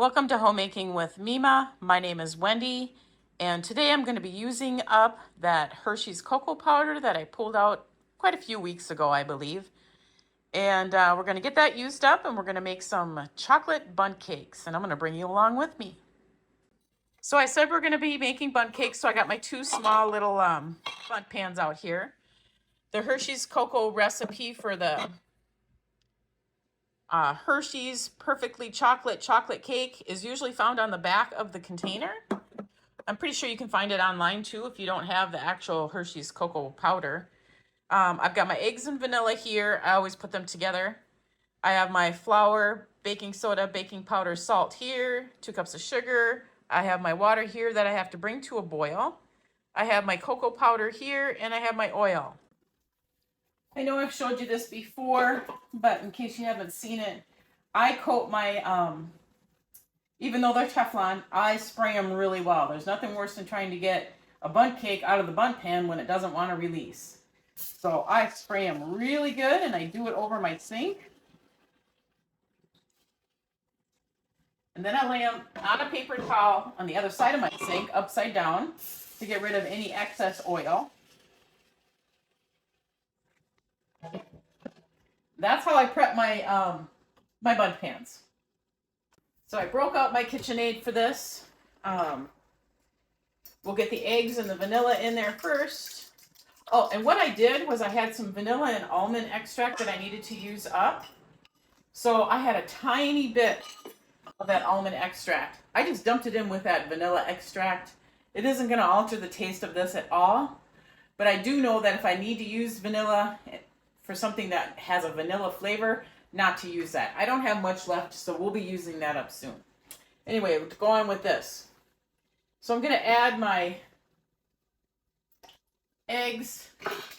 Welcome to Homemaking with Mima. My name is Wendy, and today I'm going to be using up that Hershey's cocoa powder that I pulled out quite a few weeks ago, I believe. And we're going to get that used up, and we're going to make some chocolate bundt cakes, and I'm going to bring you along with me. So I said we're going to be making bundt cakes, so I got my two small little bundt pans out here. The Hershey's cocoa recipe for the Hershey's Perfectly chocolate cake is usually found on the back of the container. I'm pretty sure you can find it online too if you don't have the actual Hershey's cocoa powder. I've got my eggs and vanilla here. I always put them together. I have my flour, baking soda, baking powder, salt here, 2 cups of sugar. I have my water here that I have to bring to a boil. I have my cocoa powder here, and I have my oil. I know I've showed you this before, but in case you haven't seen it, I coat my, even though they're Teflon, I spray them really well. There's nothing worse than trying to get a bundt cake out of the bundt pan when it doesn't want to release. So I spray them really good, and I do it over my sink. And then I lay them on a paper towel on the other side of my sink, upside down, to get rid of any excess oil. That's how I prep my my bundt pans. So I broke out my KitchenAid for this. We'll get the eggs and the vanilla in there first. Oh, and what I did was I had some vanilla and almond extract that I needed to use up. So I had a tiny bit of that almond extract. I just dumped it in with that vanilla extract. It isn't going to alter the taste of this at all. But I do know that if I need to use vanilla for something that has a vanilla flavor, not to use that. I don't have much left, so we'll be using that up soon. Anyway, we'll go on with this. So I'm going to add my eggs,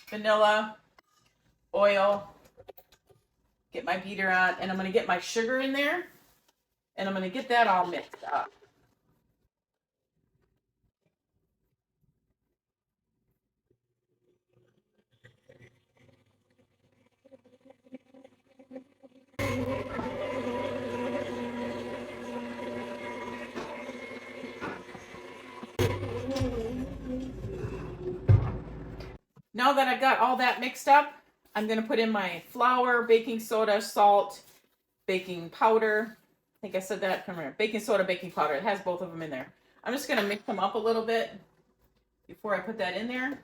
vanilla, oil, get my beater on, and I'm going to get my sugar in there, and I'm going to get that all mixed up. Now that I've got all that mixed up, I'm going to put in my flour, baking soda, salt, baking powder. I think I said that. Come here. Baking soda, baking powder. It has both of them in there. I'm just going to mix them up a little bit before I put that in there.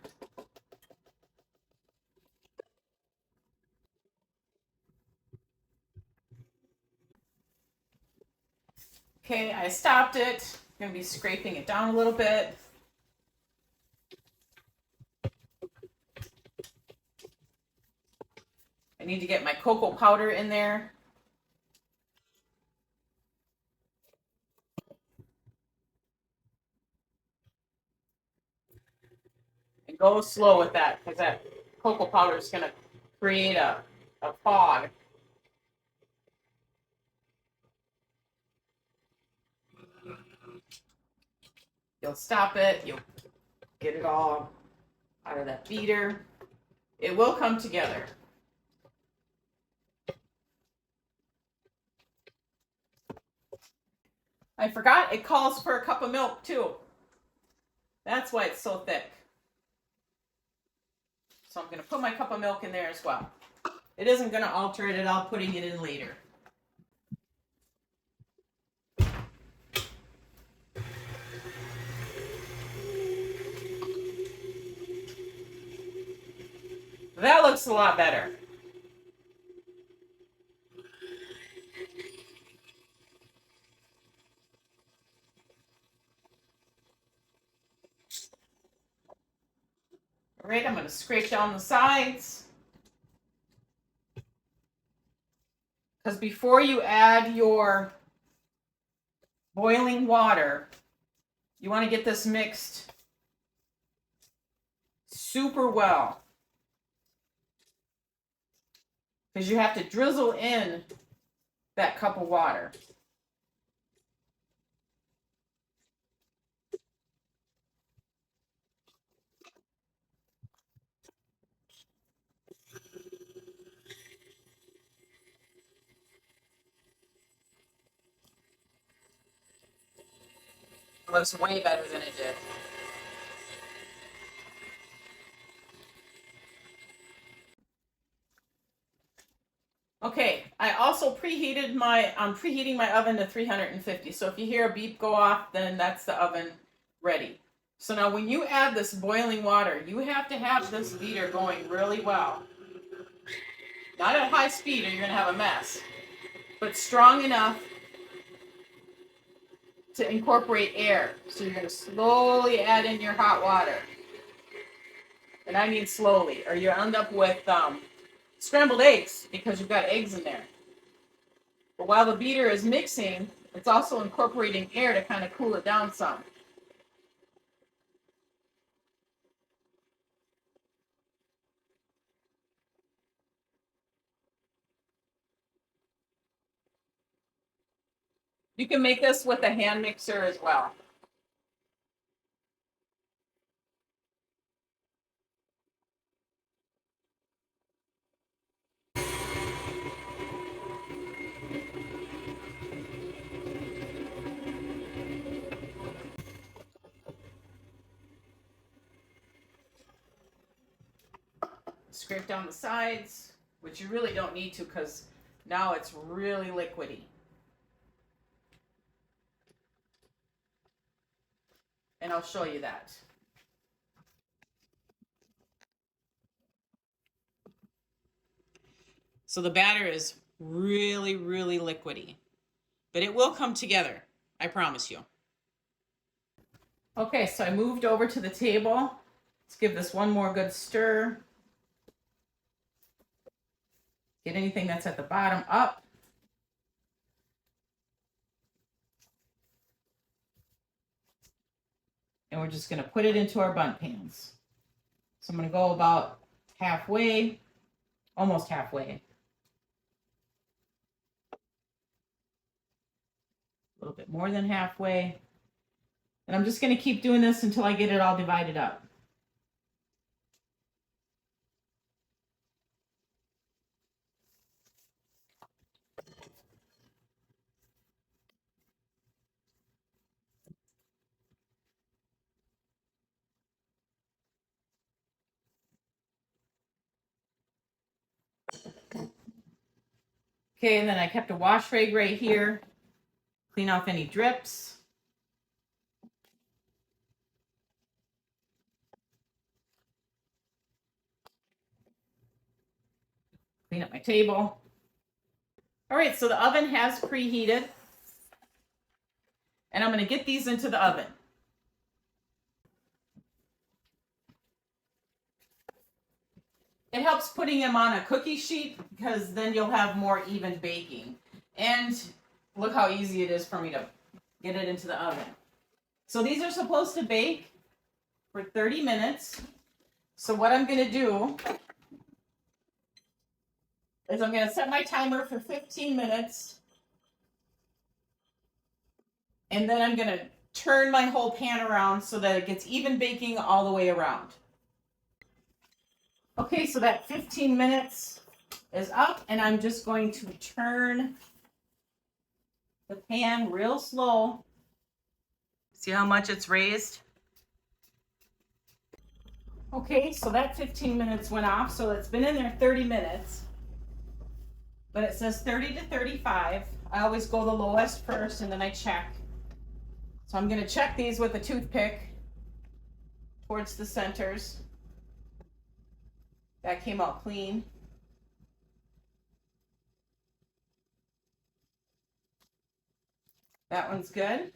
Okay, I stopped it. I'm going to be scraping it down a little bit. I need to get my cocoa powder in there. And go slow with that because that cocoa powder is going to create a fog. You'll stop it. You'll get it all out of that beater. It will come together. I forgot it calls for a cup of milk too. That's why it's so thick. So I'm going to put my cup of milk in there as well. It isn't going to alter it at all putting it in later. That looks a lot better. All right, I'm going to scrape down the sides. Because before you add your boiling water, you want to get this mixed super well. Because you have to drizzle in that cup of water. It looks way better than it did. Okay, I also preheated my, I'm preheating my oven to 350. So if you hear a beep go off, then that's the oven ready. So now when you add this boiling water, you have to have this beater going really well. Not at high speed or you're gonna have a mess, but strong enough to incorporate air. So you're gonna slowly add in your hot water. And I mean slowly, or you end up with scrambled eggs because you've got eggs in there. But while the beater is mixing, it's also incorporating air to kind of cool it down some. You can make this with a hand mixer as well. Scrape down the sides, which you really don't need to because now it's really liquidy. And I'll show you that. So the batter is really, really liquidy, but it will come together. I promise you. Okay, so I moved over to the table. Let's give this one more good stir. Get anything that's at the bottom up. And we're just going to put it into our bundt pans. So I'm going to go about halfway, almost halfway. A little bit more than halfway. And I'm just going to keep doing this until I get it all divided up. Okay, and then I kept a wash rag right here. Clean off any drips. Clean up my table. All right, so the oven has preheated. And I'm going to get these into the oven. It helps putting them on a cookie sheet because then you'll have more even baking. And look how easy it is for me to get it into the oven. So these are supposed to bake for 30 minutes. So what I'm going to do is I'm going to set my timer for 15 minutes. And then I'm going to turn my whole pan around so that it gets even baking all the way around. Okay, so that 15 minutes is up, and I'm just going to turn the pan real slow. See how much it's raised? Okay, so that 15 minutes went off, so it's been in there 30 minutes. But it says 30 to 35. I always go the lowest first, and then I check. So I'm going to check these with a toothpick towards the centers. That came out clean. That one's good.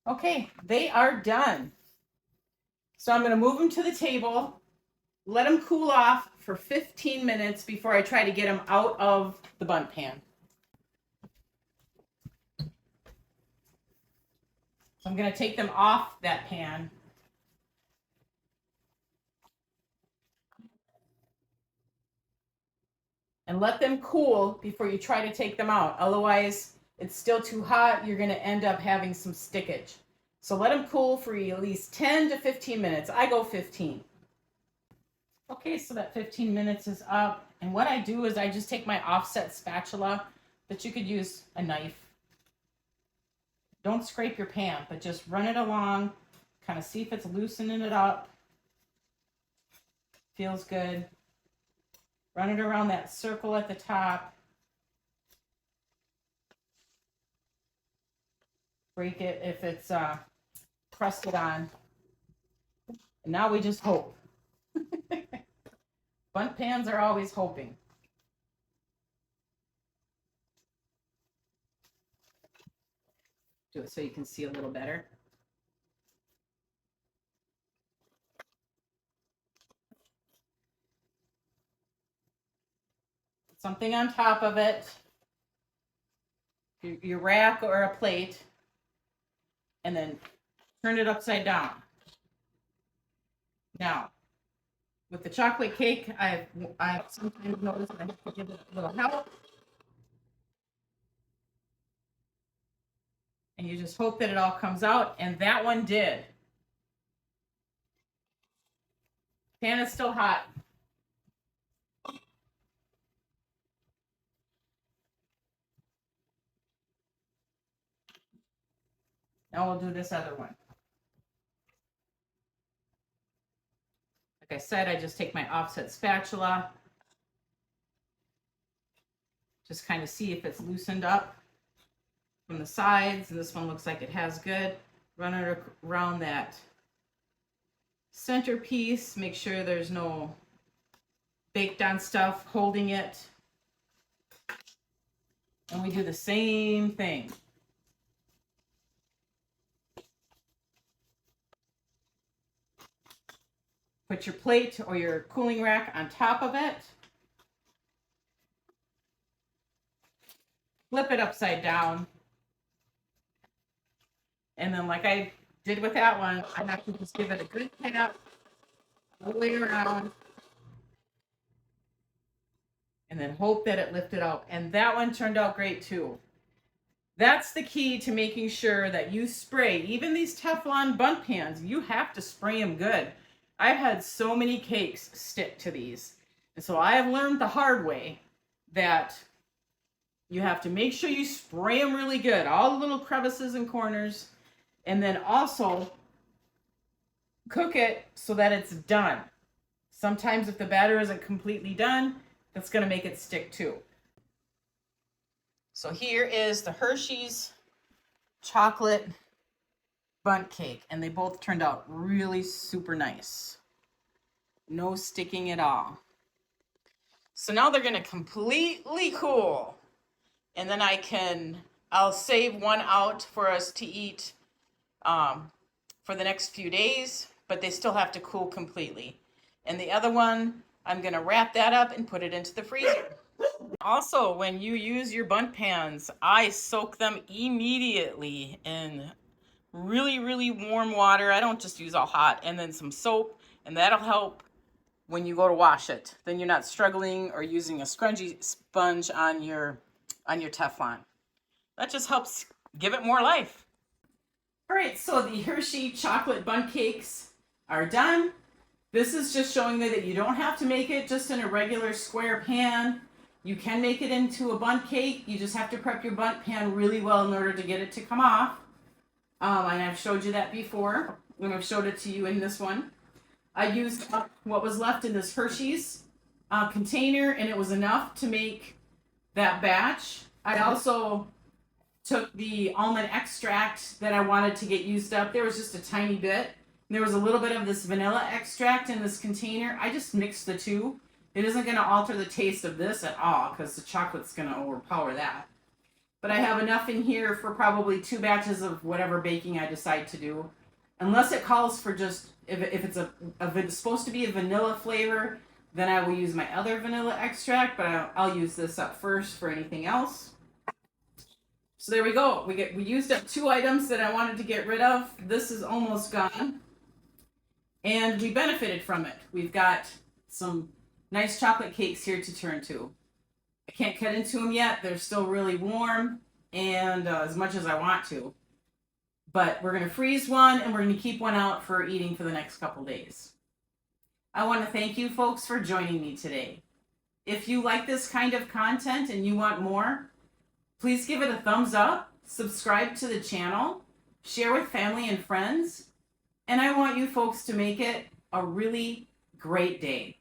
Okay, they are done. So I'm going to move them to the table, let them cool off for 15 minutes before I try to get them out of the bundt pan. So I'm going to take them off that pan. And let them cool before you try to take them out. Otherwise, it's still too hot. You're going to end up having some stickage. So let them cool for at least 10 to 15 minutes. I go 15. Okay, so that 15 minutes is up. And what I do is I just take my offset spatula, but you could use a knife. Don't scrape your pan, but just run it along, kind of see if it's loosening it up. Feels good. Run it around that circle at the top. Break it if it's crusted on. And now we just hope. Bundt pans are always hoping. Do it so you can see a little better. Put something on top of it, your rack or a plate, and then turn it upside down. Now, with the chocolate cake, I sometimes noticed I have to give it a little help. And you just hope that it all comes out, and that one did. Pan is still hot. Now we'll do this other one. Like I said, I just take my offset spatula, just kind of see if it's loosened up from the sides, and this one looks like it has good. Run it around that centerpiece, make sure there's no baked on stuff holding it. And we do the same thing. Put your plate or your cooling rack on top of it. Flip it upside down. And then like I did with that one, I have to just give it a good tap all the way around. And then hope that it lifted out. And that one turned out great too. That's the key to making sure that you spray, even these Teflon Bundt pans, you have to spray them good. I've had so many cakes stick to these. And so I have learned the hard way that you have to make sure you spray them really good, all the little crevices and corners, and then also cook it so that it's done. Sometimes if the batter isn't completely done, that's going to make it stick too. So here is the Hershey's chocolate bundt cake, and they both turned out really super nice. No sticking at all. So now they're going to completely cool. And then I'll save one out for us to eat for the next few days, but they still have to cool completely. And the other one, I'm going to wrap that up and put it into the freezer. Also, when you use your bundt pans, I soak them immediately in really, really warm water. I don't just use all hot, and then some soap, and that'll help when you go to wash it. Then you're not struggling or using a scrungy sponge on your Teflon. That just helps give it more life. All right, so the Hershey chocolate bundt cakes are done. This is just showing me that you don't have to make it just in a regular square pan. You can make it into a bundt cake. You just have to prep your bundt pan really well in order to get it to come off. And I've showed you that before, when I've showed it to you in this one. I used up what was left in this Hershey's container, and it was enough to make that batch. I also took the almond extract that I wanted to get used up. There was just a tiny bit. And there was a little bit of this vanilla extract in this container. I just mixed the two. It isn't going to alter the taste of this at all because the chocolate's going to overpower that. But I have enough in here for probably 2 batches of whatever baking I decide to do. Unless it calls for just, if it's supposed to be a vanilla flavor, then I will use my other vanilla extract, but I'll use this up first for anything else. So there we go. We used up 2 items that I wanted to get rid of. This is almost gone. And we benefited from it. We've got some nice chocolate cakes here to turn to. I can't cut into them yet. They're still really warm, and as much as I want to. But we're going to freeze one, and we're going to keep one out for eating for the next couple days. I want to thank you folks for joining me today. If you like this kind of content and you want more, please give it a thumbs up, subscribe to the channel, share with family and friends, and I want you folks to make it a really great day.